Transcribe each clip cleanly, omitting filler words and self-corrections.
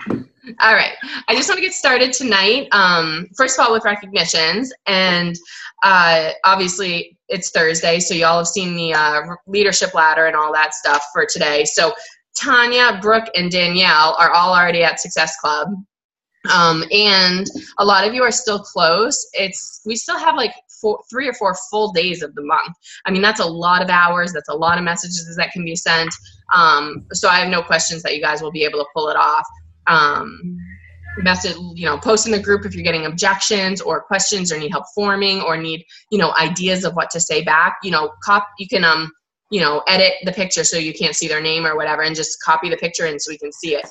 All right. I just want to get started tonight. First of all, with recognitions, and obviously it's Thursday, so y'all have seen the leadership ladder and all that stuff for today. So Tanya, Brooke, and Danielle are all already at Success Club. And a lot of you are still close. We still have like 3 or 4 full days of the month. I mean, that's a lot of hours. That's a lot of messages that can be sent. So I have no questions that you guys will be able to pull it off. Message, post in the group if you're getting objections or questions or need help forming or need, ideas of what to say back. You can, edit the picture so you can't see their name or whatever, and just copy the picture and so we can see it.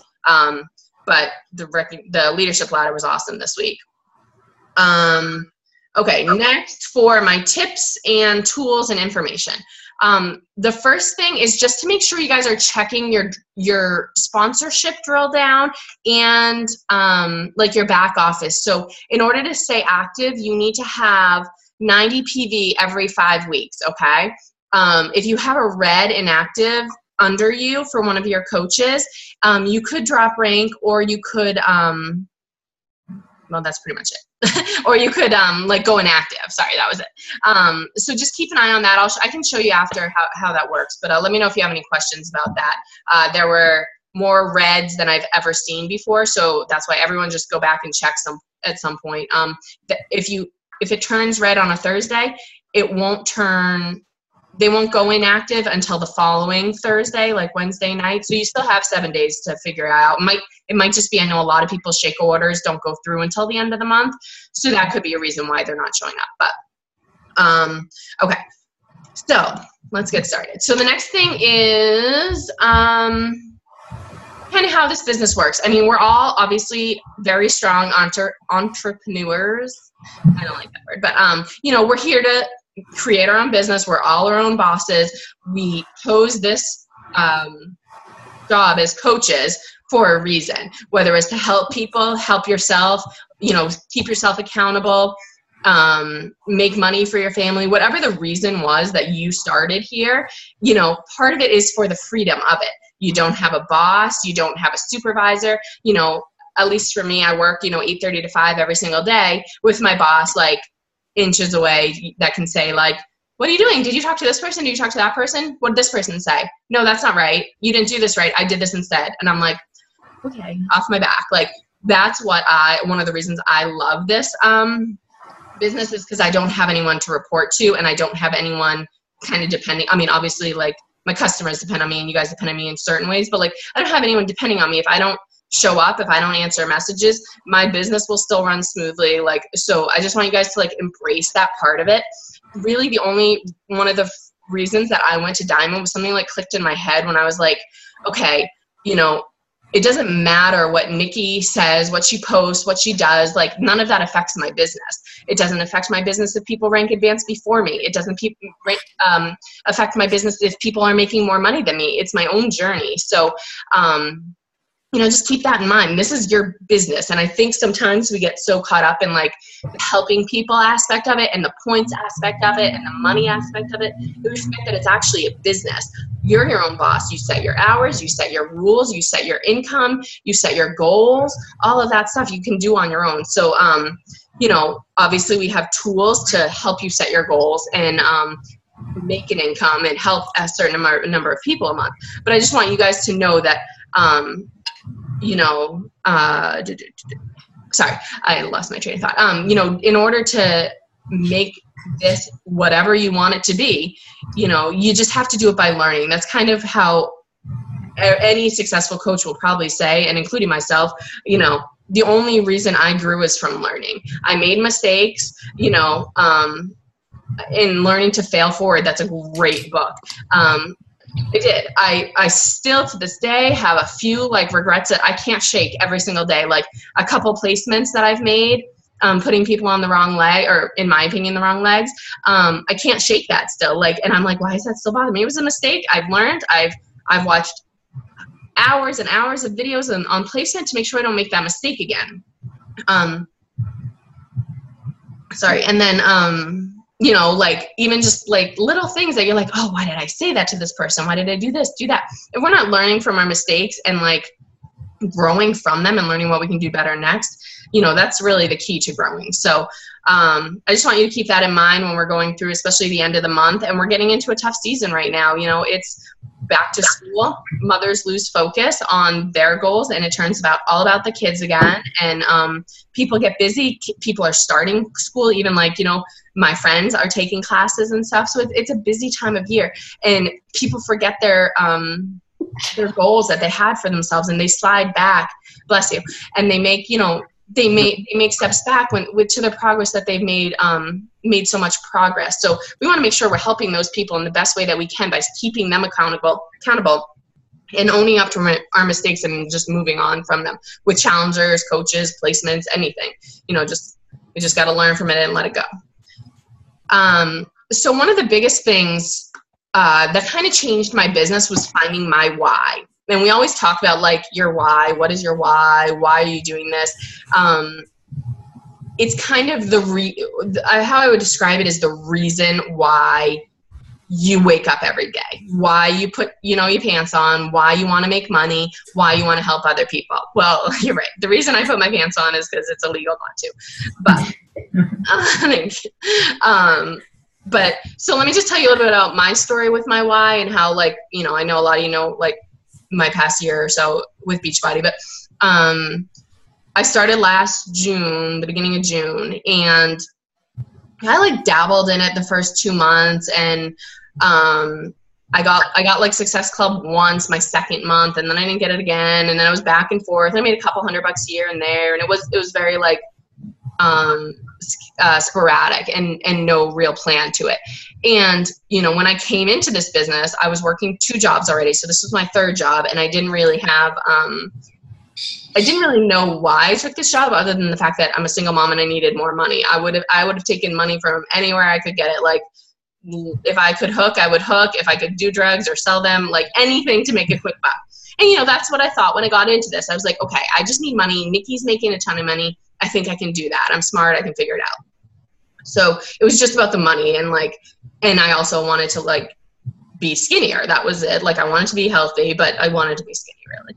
But the leadership ladder was awesome this week. Okay, next for my tips and tools and information. The first thing is just to make sure you guys are checking your sponsorship drill down and like your back office. So in order to stay active, you need to have 90 PV every 5 weeks, okay? If you have a red inactive under you for one of your coaches, you could drop rank, or you could, well, that's pretty much it. Or you could like go inactive. Sorry, that was it. So just keep an eye on that. I can show you after how that works, but let me know if you have any questions about that. There were more reds than I've ever seen before, so that's why everyone just go back and check at some point. If it turns red on a Thursday, they won't go inactive until the following Thursday, like Wednesday night. So you still have 7 days to figure it out. It might just be, I know a lot of people's shake orders don't go through until the end of the month. So that could be a reason why they're not showing up. But, okay. So let's get started. So the next thing is kind of how this business works. I mean, we're all obviously very strong entrepreneurs. I don't like that word, but, we're here to create our own business. We're all our own bosses. We chose this job as coaches for a reason, whether it's to help people, help yourself, keep yourself accountable, make money for your family, whatever the reason was that you started here. Part of it is for the freedom of it. You don't have a boss, you don't have a supervisor. At least for me, I work 8:30 to 5 every single day with my boss like inches away that can say like, what are you doing? Did you talk to this person? Did you talk to that person? What did this person say? No, that's not right. You didn't do this right. I did this instead. And I'm like, okay, off my back. Like, that's one of the reasons I love this business is because I don't have anyone to report to, and I don't have anyone kind of depending. I mean, obviously, like, my customers depend on me and you guys depend on me in certain ways, but like, I don't have anyone depending on me. If I don't show up, if I don't answer messages, my business will still run smoothly. Like, so I just want you guys to like embrace that part of it. Really, the only one of the reasons that I went to Diamond was something like clicked in my head when I was like, okay, it doesn't matter what Nikki says, what she posts, what she does, like none of that affects my business. It doesn't affect my business if people rank advanced before me. It doesn't affect my business if people are making more money than me. It's my own journey. So, just keep that in mind. This is your business. And I think sometimes we get so caught up in like the helping people aspect of it and the points aspect of it and the money aspect of it, that we forget that it's actually a business. You're your own boss. You set your hours, you set your rules, you set your income, you set your goals, all of that stuff you can do on your own. So, obviously we have tools to help you set your goals and make an income and help a certain number of people a month. But I just want you guys to know that, sorry, I lost my train of thought. In order to make this whatever you want it to be, you just have to do it by learning. That's kind of how any successful coach will probably say, and including myself, the only reason I grew is from learning. I made mistakes, in Learning to Fail Forward. That's a great book. I did. I still to this day have a few like regrets that I can't shake every single day. Like a couple placements that I've made, putting people on the wrong leg, or in my opinion, the wrong legs. I can't shake that still. Like, and I'm like, why is that still bothering me? It was a mistake. I've learned. I've watched hours and hours of videos on placement to make sure I don't make that mistake again. Sorry. And then, like even just like little things that you're like, oh, why did I say that to this person? Why did I do this, do that? If we're not learning from our mistakes and like growing from them and learning what we can do better next, you know, that's really the key to growing. So I just want you to keep that in mind when we're going through, especially the end of the month, and we're getting into a tough season right now. You know, it's back to school. Mothers lose focus on their goals, and it turns all about the kids again. And people get busy. People are starting school, even like, you know, my friends are taking classes and stuff. So it's a busy time of year, and people forget their goals that they had for themselves, and they slide back, bless you, and they make, you know, they make steps back to the progress that they've made so much progress. So we want to make sure we're helping those people in the best way that we can by keeping them accountable and owning up to our mistakes and just moving on from them with challengers, coaches, placements, anything. You know, we just got to learn from it and let it go. So one of the biggest things that kind of changed my business was finding my why. And we always talk about like your why. What is your why? Why are you doing this? It's kind of how I would describe it is the reason why you wake up every day, why you put, you know, your pants on, why you want to make money, why you want to help other people. Well, you're right. The reason I put my pants on is because it's illegal not to. But so let me just tell you a little bit about my story with my why and how, like, you know, I know a lot of you know, like, my past year or so with Beachbody, but I started last June, the beginning of June, and I like dabbled in it the first 2 months, and I got like Success Club once my second month, and then I didn't get it again, and then I was back and forth. I made a couple $100 here and there, and it was very like sporadic and no real plan to it. And, you know, when I came into this business, I was working 2 jobs already. So this was my 3rd job, and I didn't really know why I took this job other than the fact that I'm a single mom and I needed more money. I would have taken money from anywhere I could get it. Like, if I could hook, I would hook. If I could do drugs or sell them, like anything to make a quick buck. And, you know, that's what I thought when I got into this. I was like, okay, I just need money. Nikki's making a ton of money. I think I can do that. I'm smart. I can figure it out. So it was just about the money, and I also wanted to like be skinnier. That was it. Like, I wanted to be healthy, but I wanted to be skinny, really.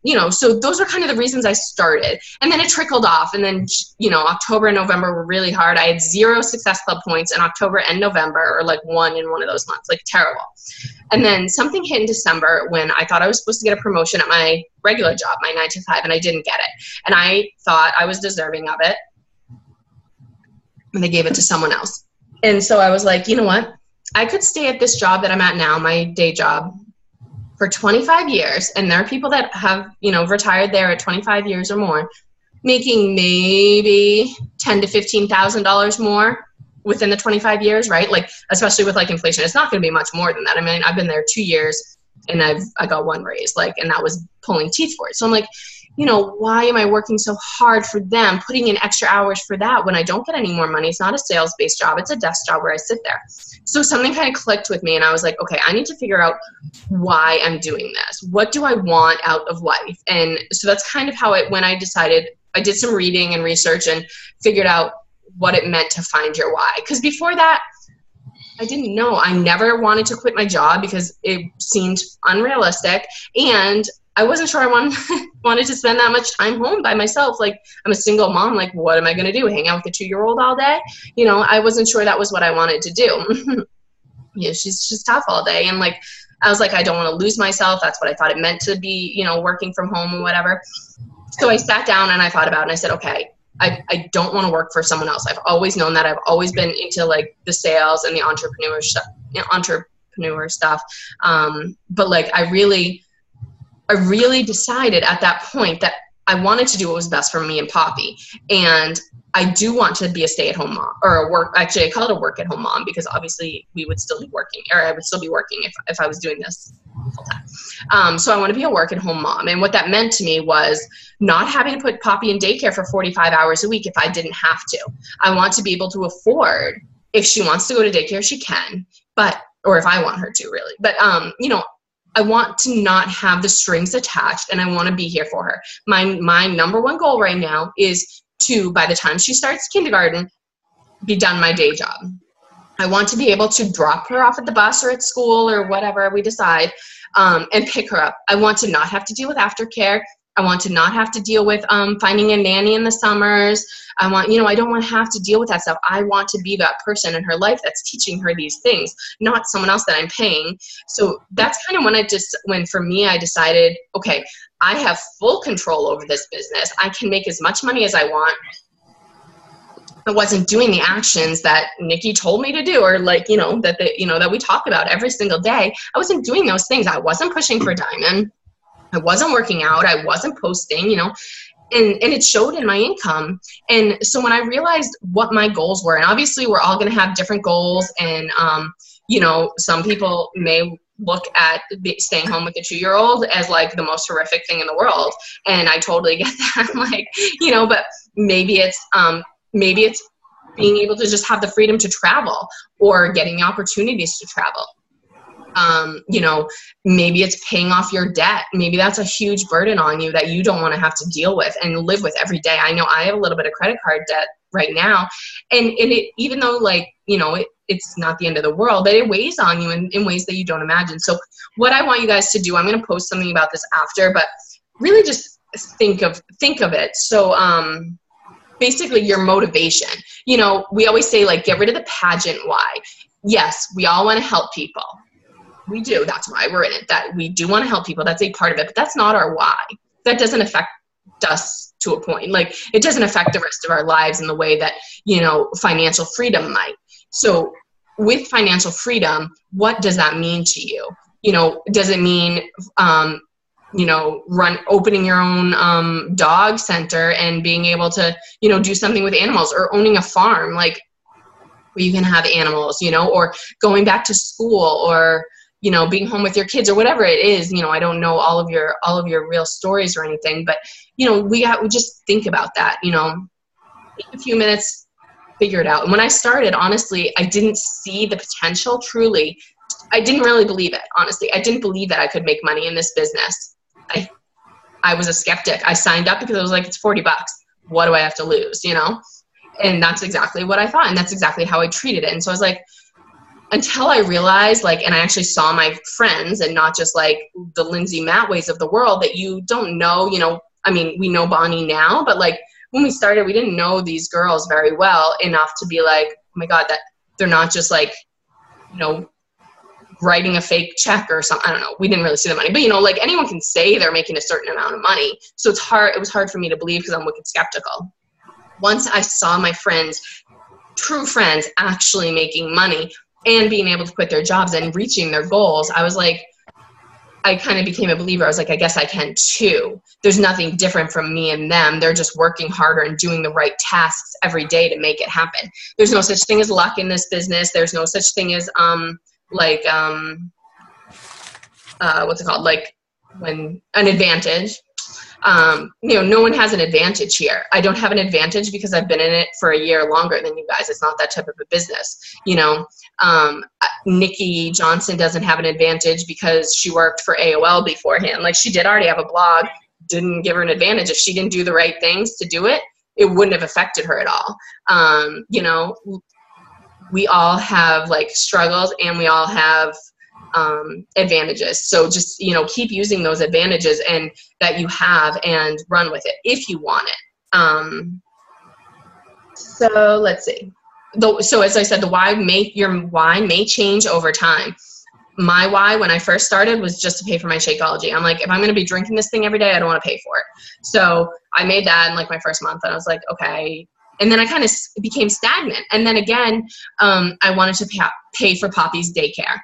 You know, so those were kind of the reasons I started, and then it trickled off. And then, you know, October and November were really hard. I had 0 Success Club points in October and November, or like 1 in one of those months, like terrible. And then something hit in December when I thought I was supposed to get a promotion at my regular job, my 9 to 5, and I didn't get it. And I thought I was deserving of it, and they gave it to someone else. And so I was like, you know what? I could stay at this job that I'm at now, my day job, for 25 years. And there are people that have, you know, retired there at 25 years or more, making maybe $10,000 to $15,000 more within the 25 years, right? Like, especially with like inflation, it's not going to be much more than that. I mean, I've been there 2 years and I got 1 raise, like, and that was pulling teeth for it. So I'm like, you know, why am I working so hard for them, putting in extra hours for that when I don't get any more money? It's not a sales-based job. It's a desk job where I sit there. So something kind of clicked with me, and I was like, okay, I need to figure out why I'm doing this. What do I want out of life? And so that's kind of how when I decided, I did some reading and research and figured out what it meant to find your why. Because before that, I didn't know. I never wanted to quit my job because it seemed unrealistic, and I wasn't sure I wanted to spend that much time home by myself. Like, I'm a single mom. Like, what am I going to do? Hang out with a 2-year-old all day? You know, I wasn't sure that was what I wanted to do. You know, she's tough all day. And like, I was like, I don't want to lose myself. That's what I thought it meant to be, you know, working from home or whatever. So I sat down and I thought about it, and I said, okay, I don't want to work for someone else. I've always known that. I've always been into like the sales and the entrepreneur stuff. But like, I really decided at that point that I wanted to do what was best for me and Poppy. And I do want to be a stay-at-home mom, or I call it a work-at-home mom, because obviously we would still be working, or I would still be working if I was doing this full time. So I want to be a work-at-home mom. And what that meant to me was not having to put Poppy in daycare for 45 hours a week if I didn't have to. I want to be able to afford, if she wants to go to daycare, she can, or if I want her to, really. But, you know, I want to not have the strings attached, and I want to be here for her. My number one goal right now is to, by the time she starts kindergarten, be done my day job. I want to be able to drop her off at the bus or at school or whatever we decide, and pick her up. I want to not have to deal with aftercare. I want to not have to deal with finding a nanny in the summers. I want, I don't want to have to deal with that stuff. I want to be that person in her life that's teaching her these things, not someone else that I'm paying. So that's kind of when for me, I decided, okay, I have full control over this business. I can make as much money as I want. I wasn't doing the actions that Nikki told me to do, or that we talk about every single day. I wasn't doing those things. I wasn't pushing for Diamond. I wasn't working out. I wasn't posting, and it showed in my income. And so when I realized what my goals were, and obviously we're all going to have different goals. And, some people may look at staying home with a 2-year-old as like the most horrific thing in the world. And I totally get that. But maybe it's being able to just have the freedom to travel, or getting the opportunities to travel. Maybe it's paying off your debt. Maybe that's a huge burden on you that you don't want to have to deal with and live with every day. I know I have a little bit of credit card debt right now. And it, even though it's not the end of the world, but it weighs on you in ways that you don't imagine. So what I want you guys to do, I'm going to post something about this after, but really just think of it. So, basically your motivation, we always say get rid of the pageant why. Yes, we all want to help people. We do. That's why we're in it, that we do want to help people. That's a part of it, but that's not our why. That doesn't affect us to a point. It doesn't affect the rest of our lives in the way that, financial freedom might. So with financial freedom, what does that mean to you? Does it mean, opening your own dog center and being able to, do something with animals, or owning a farm, where you can have animals, or going back to school, or, being home with your kids, or whatever it is. I don't know all of your real stories or anything, but, we just think about that, take a few minutes, figure it out. And when I started, honestly, I didn't see the potential truly. I didn't really believe it. Honestly, I didn't believe that I could make money in this business. I was a skeptic. I signed up because I was like, it's $40. What do I have to lose? And that's exactly what I thought. And that's exactly how I treated it. And so I was like, until I realized, and I actually saw my friends, and not just the Lindsay Matways of the world that you don't know, we know Bonnie now, but when we started, we didn't know these girls very well enough to be like, oh my God, that they're not just writing a fake check or something. I don't know. We didn't really see the money, but anyone can say they're making a certain amount of money. So it was hard for me to believe, because I'm wicked skeptical. Once I saw my friends, true friends, actually making money and being able to quit their jobs and reaching their goals, I was like, I kind of became a believer. I was like, I guess I can too. There's nothing different from me and them. They're just working harder and doing the right tasks every day to make it happen. There's no such thing as luck in this business. There's no such thing as, what's it called? When an advantage, no one has an advantage here. I don't have an advantage because I've been in it for a year longer than you guys. It's not that type of a business. Nikki Johnson doesn't have an advantage because she worked for AOL beforehand. She did already have a blog, didn't give her an advantage. If she didn't do the right things to do it, it wouldn't have affected her at all. We all have struggles, and we all have advantages. So just, keep using those advantages and that you have, and run with it if you want it. So let's see. So as I said, your why may change over time. My why when I first started was just to pay for my Shakeology. I'm like, if I'm going to be drinking this thing every day, I don't want to pay for it. So I made that in my first month, and I was like, okay. And then I kind of became stagnant. And then again, I wanted to pay for Poppy's daycare.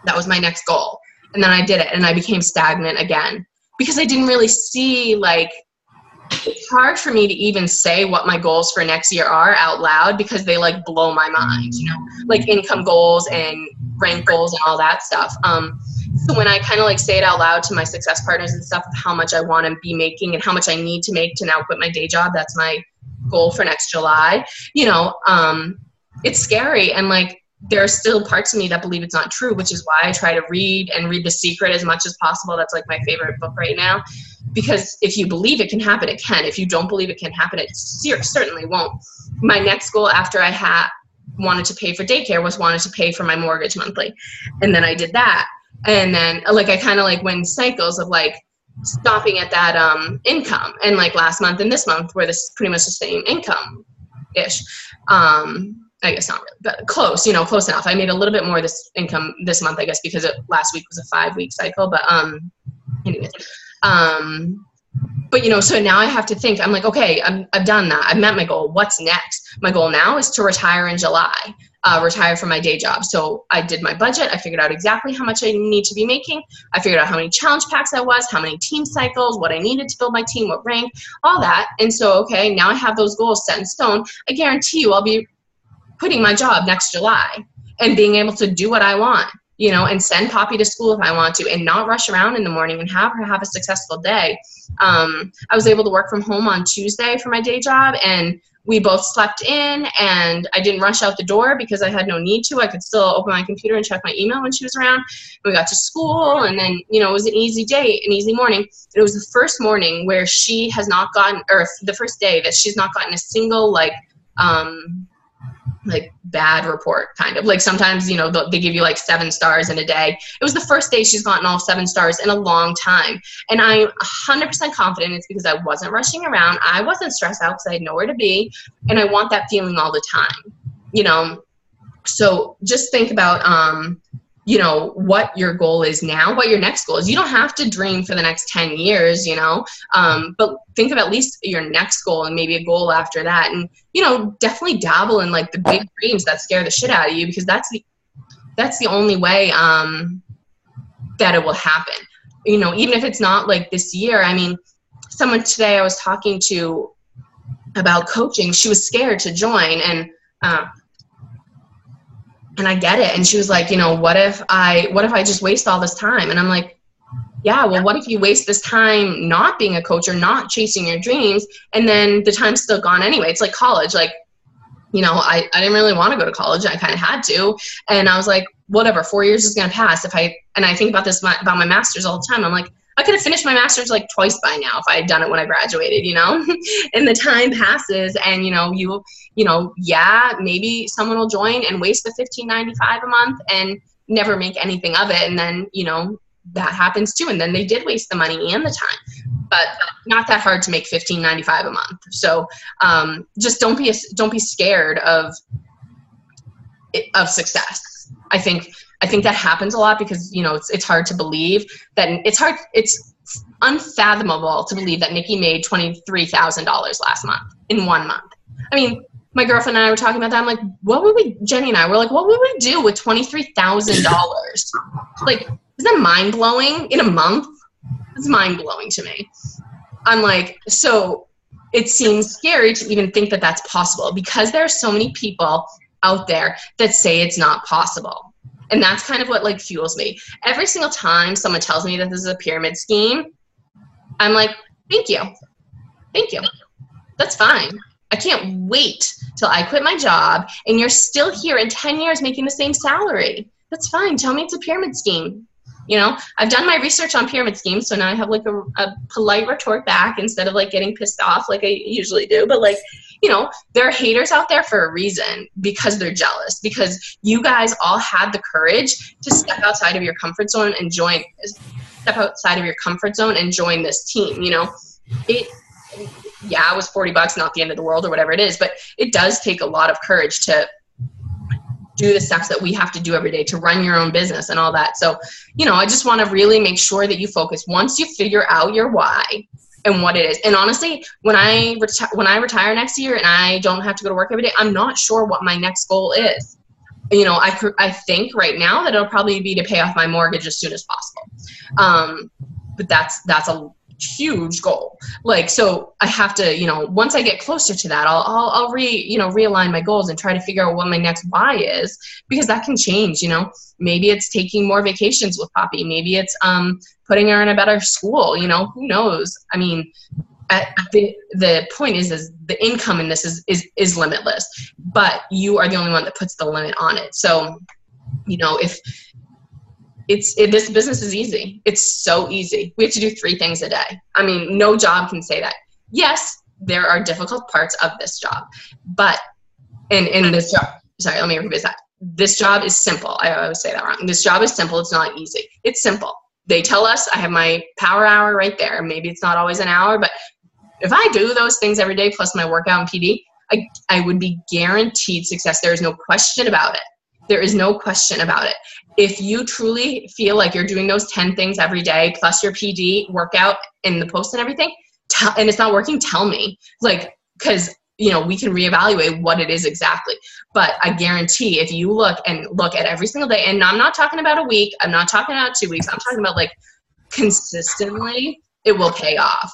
That was my next goal. And then I did it, and I became stagnant again, because I didn't really see, it's hard for me to even say what my goals for next year are out loud, because they blow my mind, income goals and rank goals and all that stuff. So when I kind of say it out loud to my success partners and stuff of how much I want to be making and how much I need to make to now quit my day job, that's my goal for next July, it's scary. And there are still parts of me that believe it's not true, which is why I try to read The Secret as much as possible. That's my favorite book right now, because if you believe it can happen, it can. If you don't believe it can happen, it certainly won't. My next goal after I wanted to pay for daycare was wanted to pay for my mortgage monthly. And then I did that. And then I kind of went in cycles of stopping at that income. And like last month and this month were this pretty much the same income ish. I guess not really, but close, close enough. I made a little bit more this income this month, I guess, because last week was a 5-week cycle. But anyways, but so now I have to think. I'm like, okay, I've done that. I've met my goal. What's next? My goal now is to retire in July. Retire from my day job. So I did my budget. I figured out exactly how much I need to be making. I figured out how many challenge packs I was, how many team cycles, what I needed to build my team, what rank, all that. And so, okay, now I have those goals set in stone. I guarantee you I'll be quitting my job next July and being able to do what I want, and send Poppy to school if I want to, and not rush around in the morning and have her have a successful day. I was able to work from home on Tuesday for my day job, and we both slept in, and I didn't rush out the door because I had no need to. I could still open my computer and check my email when she was around. We got to school, and then, it was an easy day, an easy morning. It was the first morning where she has not gotten, or the first day that she's not gotten a single, bad report, kind of. Like sometimes, they give you 7 stars in a day. It was the first day she's gotten all 7 stars in a long time. And I'm 100% confident it's because I wasn't rushing around. I wasn't stressed out because I had nowhere to be. And I want that feeling all the time, So just think about, what your goal is now, what your next goal is. You don't have to dream for the next 10 years, but think of at least your next goal and maybe a goal after that. And, definitely dabble in the big dreams that scare the shit out of you, because that's the only way that it will happen. Even if it's not this year. I mean, someone today I was talking to about coaching, she was scared to join, and I get it. And she was like, what if I just waste all this time? And I'm like, yeah, well, what if you waste this time not being a coach or not chasing your dreams, and then the time's still gone anyway? It's like college. I didn't really want to go to college. I kind of had to. And I was like, whatever, 4 years is going to pass. And I think about this, about my master's all the time. I'm like, I could have finished my master's twice by now if I had done it when I graduated, and the time passes, and, yeah, maybe someone will join and waste the $15.95 a month and never make anything of it. And then, that happens too. And then they did waste the money and the time, but not that hard to make $15.95 a month. So just don't be scared of success. I think that happens a lot because, it's hard to believe that it's unfathomable to believe that Nikki made $23,000 last month in 1 month. I mean, my girlfriend and I were talking about that. I'm like, Jenny and I were like, what would we do with $23,000? Isn't that mind blowing in a month? It's mind blowing to me. I'm like, so it seems scary to even think that that's possible because there are so many people out there that say it's not possible. And that's kind of what fuels me. Every single time someone tells me that this is a pyramid scheme, I'm like, thank you. That's fine. I can't wait till I quit my job and you're still here in 10 years making the same salary. That's fine. Tell me it's a pyramid scheme. I've done my research on pyramid schemes, so now I have a polite retort back instead of getting pissed off like I usually do. But there are haters out there for a reason, because they're jealous, because you guys all had the courage to step outside of your comfort zone and join this team. It was $40, not the end of the world or whatever it is, but it does take a lot of courage to do the steps that we have to do every day to run your own business and all that. So, I just want to really make sure that you focus once you figure out your why and what it is. And honestly, when I retire next year and I don't have to go to work every day, I'm not sure what my next goal is. I think right now that it'll probably be to pay off my mortgage as soon as possible. But that's a huge goal. So I have to, once I get closer to that, I'll realign my goals and try to figure out what my next why is, because that can change. Maybe it's taking more vacations with Poppy. Maybe it's putting her in a better school. Who knows? I mean, the point is the income in this is limitless, but you are the only one that puts the limit on it. So, if this business is easy. It's so easy. We have to do 3 things a day. I mean, no job can say that. Yes, there are difficult parts of this job, but in this job, sorry, let me rephrase that. This job is simple. I always say that wrong. This job is simple. It's not easy. It's simple. they tell us, I have my power hour right there. Maybe it's not always an hour, but if I do those things every day plus my workout and PD, I would be guaranteed success. There is no question about it. There is no question about it. If you truly feel like you're doing those 10 things every day plus your PD, workout, and the post and everything, and it's not working, tell me. Like, because, you know, we can reevaluate what it is exactly. But I guarantee if you look at every single day, and I'm not talking about a week, I'm not talking about 2 weeks, I'm talking about like consistently, it will pay off.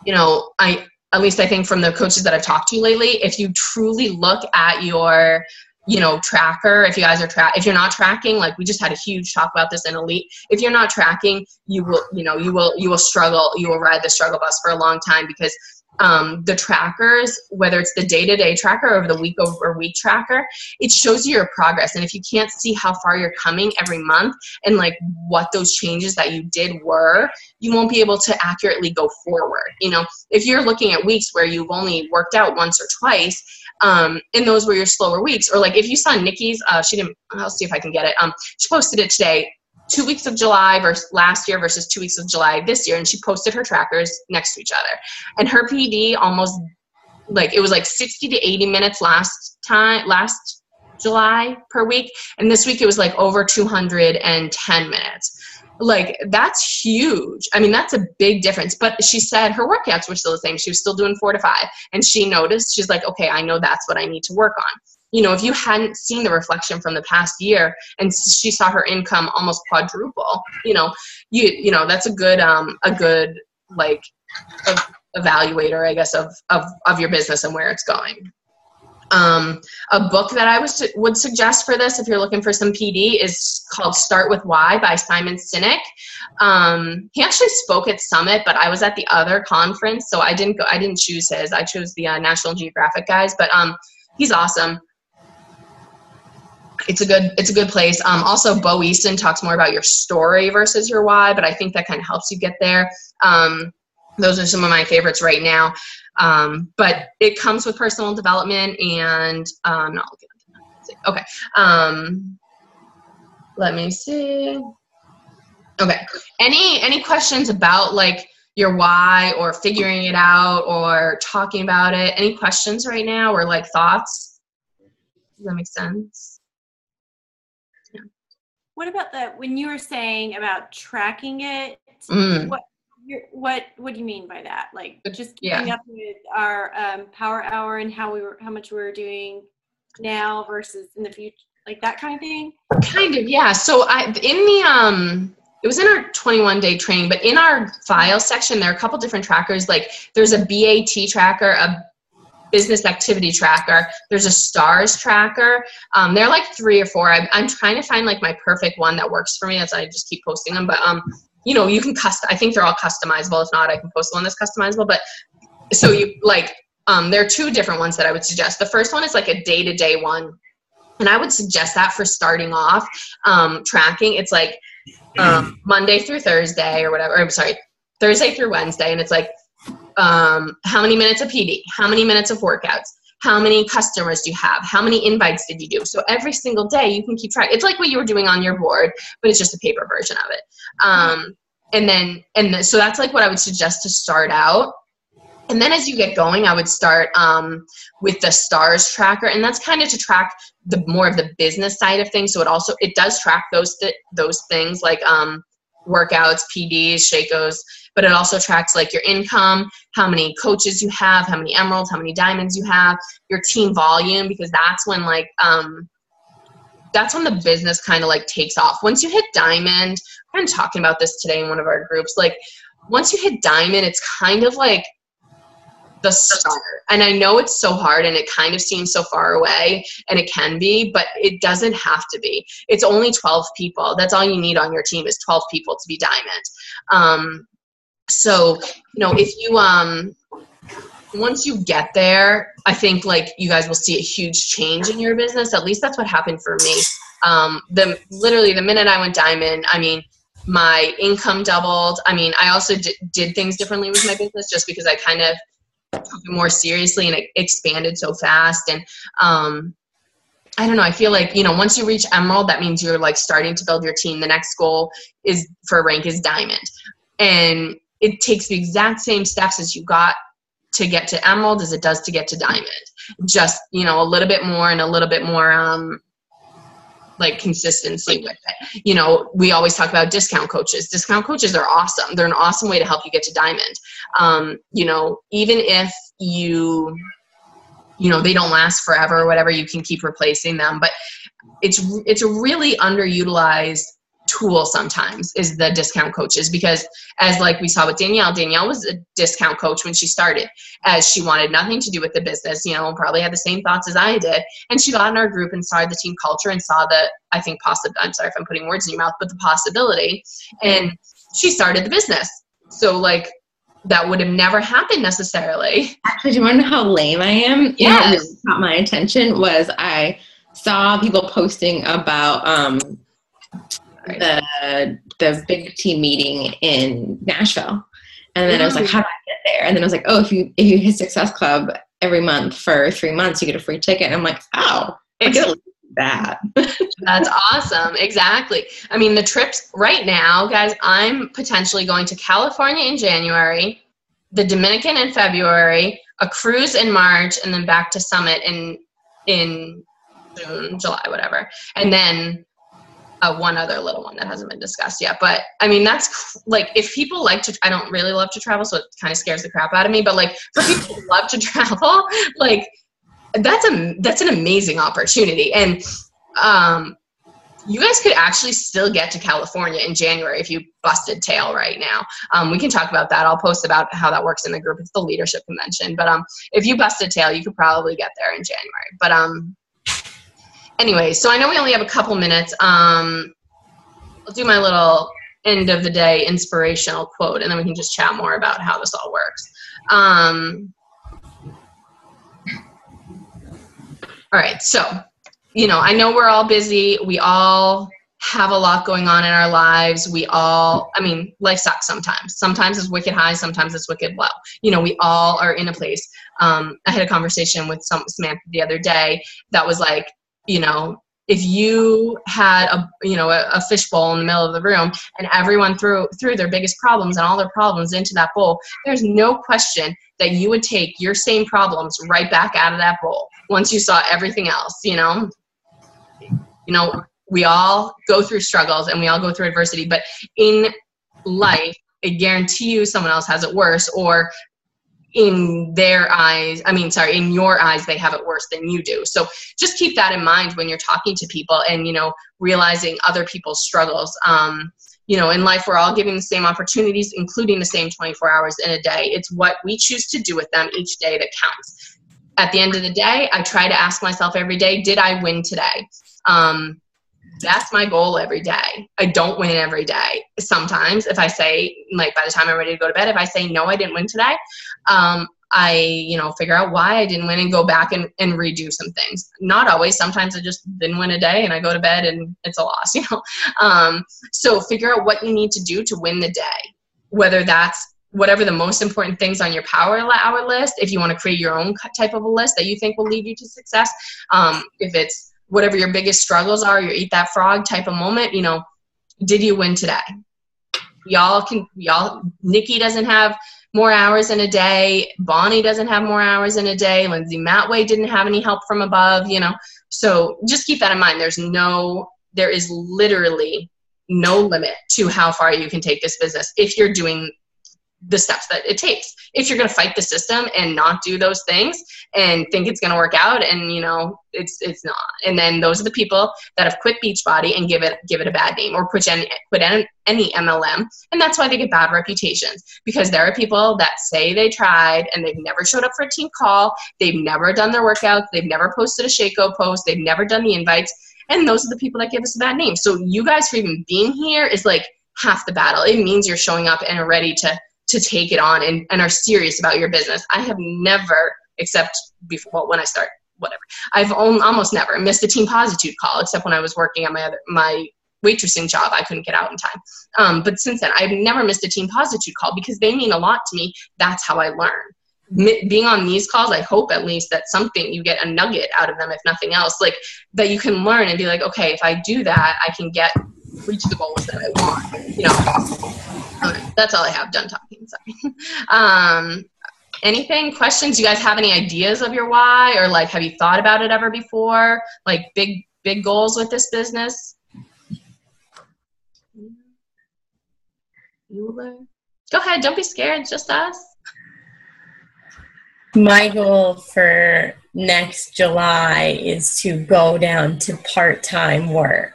You know, at least I think from the coaches that I've talked to lately, if you truly look at your, you know, tracker, if you guys are if you're not tracking, like we just had a huge talk about this in Elite, if you're not tracking, you will struggle, you will ride the struggle bus for a long time, because the trackers, whether it's the day-to-day tracker or the week-over-week tracker, it shows you your progress. And if you can't see how far you're coming every month and like what those changes that you did were, you won't be able to accurately go forward. You know, if you're looking at weeks where you've only worked out once or twice, and those were your slower weeks, or like if you saw Nikki's, I'll see if I can get it. She posted it today. 2 weeks of July versus last year versus 2 weeks of July this year. And she posted her trackers next to each other. And her PD almost, like, it was like 60 to 80 minutes last July per week. And this week it was like over 210 minutes. Like, that's huge. I mean, that's a big difference. But she said her workouts were still the same. She was still doing 4 to 5. And she noticed, she's like, okay, I know that's what I need to work on. You know, if you hadn't seen the reflection from the past year and she saw her income almost quadruple, you know, that's a good like evaluator, I guess, of your business and where it's going. A book that I would suggest for this, if you're looking for some PD, is called Start With Why by Simon Sinek. He actually spoke at Summit, but I was at the other conference, so I didn't choose his. I chose the National Geographic guys, but he's awesome. It's a good place. Also, Bo Easton talks more about your story versus your why, but I think that kind of helps you get there. Those are some of my favorites right now. But it comes with personal development, and I'm not looking at that. Okay. Let me see. Okay. Any questions about like your why or figuring it out or talking about it? Any questions right now or like thoughts? Does that make sense? What about when you were saying about tracking it? What do you mean by that? Like just keeping up with our power hour and how much we were doing now versus in the future, like that kind of thing? Kind of, yeah. So it was in our 21-day training, but in our file section, there are a couple different trackers. Like there's a BAT tracker, a business activity tracker. There's a stars tracker. They're like 3 or 4. I'm trying to find like my perfect one that works for me. That's why I just keep posting them. But you know, you can I think they're all customizable. If not, I can post one that's customizable. But so you like, there are 2 different ones that I would suggest. The first one is like a day-to-day one. And I would suggest that for starting off tracking. It's like Monday through Thursday or whatever. I'm sorry, Thursday through Wednesday. And it's like, how many minutes of PD, how many minutes of workouts, how many customers do you have, how many invites did you do? So every single day you can keep track. It's like what you were doing on your board, but it's just a paper version of it. So that's like what I would suggest to start out. And then as you get going, I would start with the stars tracker, and that's kind of to track the more of the business side of things. So it does track those things like workouts, PDs, Shakos, but it also tracks like your income, how many coaches you have, how many emeralds, how many diamonds you have, your team volume, because that's when like that's when the business kind of like takes off. Once you hit diamond, I'm kind of talking about this today in one of our groups, like once you hit diamond, it's kind of like the start. And I know it's so hard and it kind of seems so far away, and it can be, but it doesn't have to be. It's only 12 people. That's all you need on your team is 12 people to be diamond. So, you know, if you, once you get there, I think like you guys will see a huge change in your business. At least that's what happened for me. Literally the minute I went diamond, I mean, my income doubled. I mean, I also did things differently with my business just because I kind of took it more seriously and it expanded so fast. And I don't know. I feel like, you know, once you reach emerald, that means you're like starting to build your team. The next goal is for a rank is diamond. And it takes the exact same steps as you got to get to emerald as it does to get to diamond. Just, you know, a little bit more and a little bit more, like consistency with it. You know, we always talk about discount coaches. Discount coaches are awesome. They're an awesome way to help you get to diamond. You know, even if you know, they don't last forever or whatever, you can keep replacing them. But it's a really underutilized tool sometimes is the discount coaches, because as like we saw with Danielle was a discount coach when she started, as she wanted nothing to do with the business, you know, probably had the same thoughts as I did. And she got in our group and started the team culture and saw the, I think I'm sorry if I'm putting words in your mouth, but the possibility. And she started the business. So like, that would have never happened necessarily. Actually, do you want to know how lame I am? Yes. You know what really caught my attention was I saw people posting about the big team meeting in Nashville. And then I was like, how do I get there? And then I was like, oh, if you hit Success Club every month for 3 months, you get a free ticket. And I'm like, oh, I get that. That's awesome. Exactly. I mean, the trips right now, guys, I'm potentially going to California in January, the Dominican in February, a cruise in March, and then back to Summit in June, July, whatever. And then one other little one that hasn't been discussed yet. But I mean, that's like, if people like to, I don't really love to travel, so it kind of scares the crap out of me, but like for people who love to travel, like that's an amazing opportunity. And you guys could actually still get to California in January if you busted tail right now. We can talk about that. I'll post about how that works in the group. It's the leadership convention. But if you busted tail, you could probably get there in January. But anyway, so I know we only have a couple minutes. I'll do my little end of the day inspirational quote, and then we can just chat more about how this all works. All right, so, you know, I know we're all busy. We all have a lot going on in our lives. I mean, life sucks sometimes. Sometimes it's wicked high, sometimes it's wicked low. You know, we all are in a place. I had a conversation with Samantha the other day that was like, you know, if you had a fishbowl in the middle of the room and everyone threw their biggest problems and all their problems into that bowl, there's no question that you would take your same problems right back out of that bowl once you saw everything else. You know, we all go through struggles and we all go through adversity, but in life, I guarantee you someone else has it worse, or in your eyes, they have it worse than you do. So just keep that in mind when you're talking to people and, you know, realizing other people's struggles. You know, in life, we're all given the same opportunities, including the same 24 hours in a day. It's what we choose to do with them each day that counts. At the end of the day, I try to ask myself every day, did I win today? That's my goal every day. I don't win every day. Sometimes if I say, like, by the time I'm ready to go to bed, if I say, no, I didn't win today, I, you know, figure out why I didn't win and go back and redo some things. Not always. Sometimes I just didn't win a day and I go to bed and it's a loss, you know. So figure out what you need to do to win the day, whether that's whatever the most important things on your power hour list, if you want to create your own type of a list that you think will lead you to success. If it's whatever your biggest struggles are, your eat that frog type of moment, you know, did you win today? Nikki doesn't have more hours in a day. Bonnie doesn't have more hours in a day. Lindsay Matway didn't have any help from above, you know. So just keep that in mind. There is literally no limit to how far you can take this business if you're doing the steps that it takes. If you're going to fight the system and not do those things and think it's going to work out, and you know it's not. And then those are the people that have quit Beachbody and give it a bad name, or put any MLM, and that's why they get bad reputations, because there are people that say they tried and they've never showed up for a team call, they've never done their workouts, they've never posted a Shaco post, they've never done the invites, and those are the people that give us a bad name. So you guys for even being here is like half the battle. It means you're showing up and are ready to take it on and are serious about your business. I have never, except before, well, when I start, whatever, I've almost never missed a Team Positude call, except when I was working on my waitressing job. I couldn't get out in time. But since then, I've never missed a Team Positude call because they mean a lot to me. That's how I learn. being on these calls, I hope at least that something, you get a nugget out of them, if nothing else, like that you can learn and be like, okay, if I do that, I can reach the goals that I want, you know. Okay, that's all I have. Done talking. Sorry. Anything, questions? Do you guys have any ideas of your why, or like, have you thought about it ever before? Like big goals with this business? Go ahead. Don't be scared. It's just us. My goal for next July is to go down to part-time work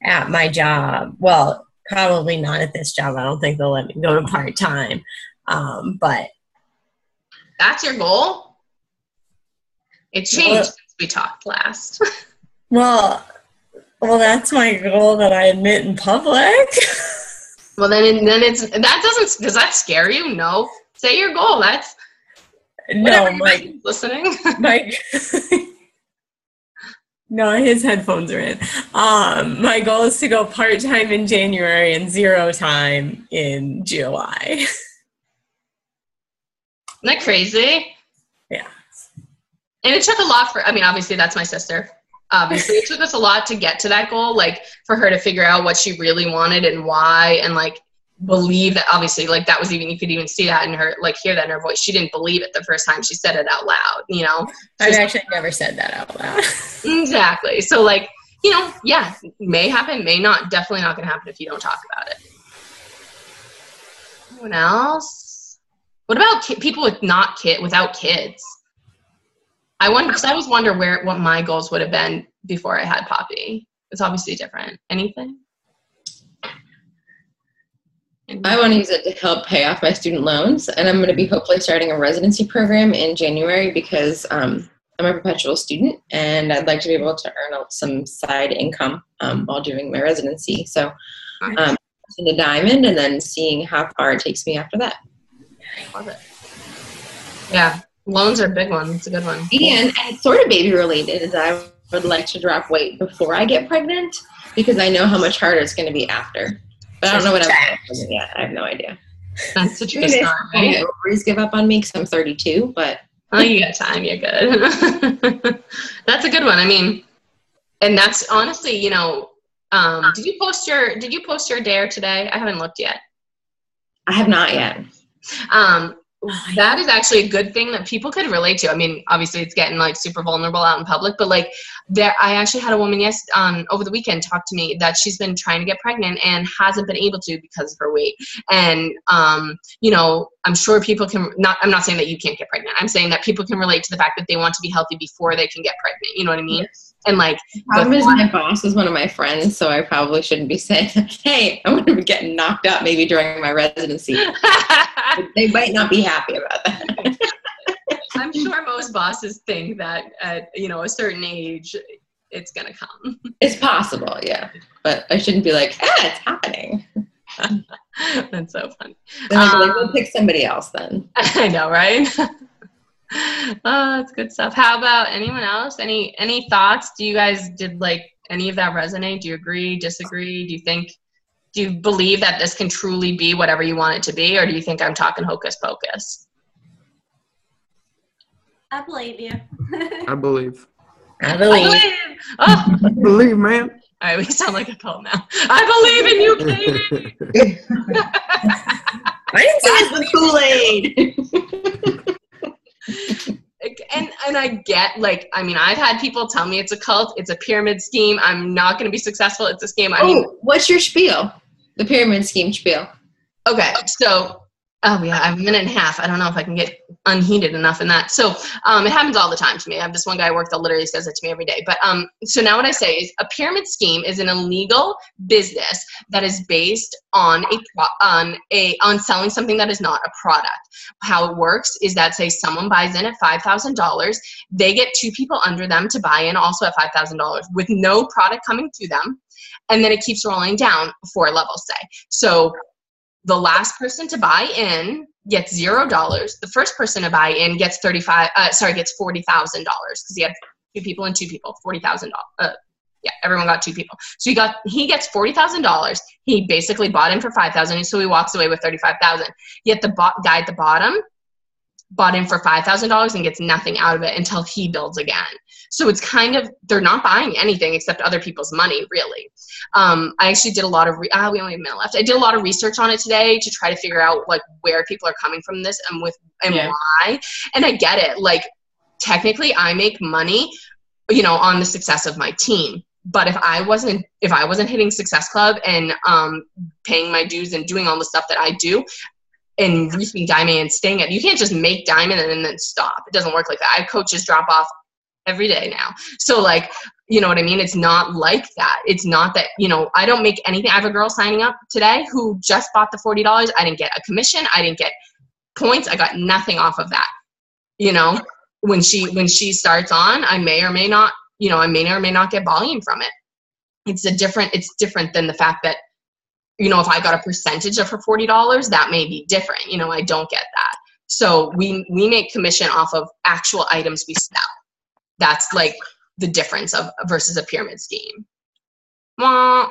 at my job. Well, probably not at this job. I don't think they'll let me go to part-time. But that's your goal? It changed since we talked last. Well, that's my goal that I admit in public. Well, then does that scare you? No. Say your goal. That's no, listening. No, his headphones are in. My goal is to go part-time in January and 0 time in July. Isn't that crazy? Yeah. And it took a lot obviously that's my sister. Obviously it took us a lot to get to that goal, like for her to figure out what she really wanted and why, and like believe that, obviously, like that was even, you could even see that in her, like hear that in her voice. She didn't believe it the first time she said it out loud, you know? I've actually never said that out loud. Exactly. So like, you know, yeah, may happen, may not, definitely not going to happen if you don't talk about it. Anyone else? What about people without kids? I wonder, because I always wonder what my goals would have been before I had Poppy. It's obviously different. Anything? I want to use it to help pay off my student loans, and I'm going to be hopefully starting a residency program in January because I'm a perpetual student, and I'd like to be able to earn some side income while doing my residency. So in a diamond, and then seeing how far it takes me after that. I love it. Yeah, loans are a big one. It's a good one. And it's sort of baby related, is I would like to drop weight before I get pregnant because I know how much harder it's going to be after. But I don't know what I'm going to yet. I have no idea. That's such a good start, right? Ovaries give up on me because I'm 32, but you got time. You're good. That's a good one. I mean, and that's honestly, you know, did you post your dare today? I haven't looked yet. I have not yet. That is actually a good thing that people could relate to. I mean, obviously it's getting like super vulnerable out in public, but like I actually had a woman over the weekend talk to me that she's been trying to get pregnant and hasn't been able to because of her weight. And, you know, I'm sure people I'm not saying that you can't get pregnant. I'm saying that people can relate to the fact that they want to be healthy before they can get pregnant. You know what I mean? Yes. And like, the problem is my boss is one of my friends, so I probably shouldn't be saying, hey, I'm going to be getting knocked up maybe during my residency. They might not be happy about that. I'm sure most bosses think that at, you know, a certain age, it's going to come. It's possible, yeah. But I shouldn't be like, it's happening. That's so funny. Like, we'll pick somebody else then. I know, right? Oh, that's good stuff. How about anyone else? Any thoughts? Did like any of that resonate? Do you agree, disagree? Do you believe that this can truly be whatever you want it to be? Or do you think I'm talking hocus pocus? I believe you. I believe. I believe. Oh. I believe, man. All right, we sound like a cult now. I believe in you, Katie. I didn't say it's the Kool-Aid. And I get, like, I mean, I've had people tell me it's a cult, it's a pyramid scheme, I'm not going to be successful, it's a scam. I mean, what's your spiel? The pyramid scheme spiel. Okay, so, oh yeah, I have a minute and a half. I don't know if I can get unheated enough in that. So it happens all the time to me. I have this one guy at work that literally says it to me every day. But so now what I say is a pyramid scheme is an illegal business that is based on on selling something that is not a product. How it works is that, say someone buys in at $5,000, they get 2 people under them to buy in also at $5,000 with no product coming to them. And then it keeps rolling down 4 levels, say. So the last person to buy in gets $0. The first person to buy in gets gets $40,000 because he had 2 people and 2 people, $40,000. Yeah, everyone got 2 people. So he gets $40,000. He basically bought in for $5,000, so he walks away with $35,000. Yet the guy at the bottom bought in for $5,000 and gets nothing out of it until he builds again. So it's kind of, they're not buying anything except other people's money, really. I actually did a lot of, we only have a minute left. I did a lot of research on it today to try to figure out like where people are coming from this and why. And I get it. Like, technically I make money, you know, on the success of my team. But if I wasn't hitting Success Club and paying my dues and doing all the stuff that I do and reaching Diamond and staying at, you can't just make Diamond and then stop. It doesn't work like that. I have coaches drop off every day now. So like, you know what I mean? It's not like that. It's not that, you know, I don't make anything. I have a girl signing up today who just bought the $40. I didn't get a commission. I didn't get points. I got nothing off of that. You know, when she starts on, I may or may not, you know, I may or may not get volume from it. It's different than the fact that, you know, if I got a percentage of her $40, that may be different. You know, I don't get that. So we make commission off of actual items we sell. That's like the difference of versus a pyramid scheme. Wah.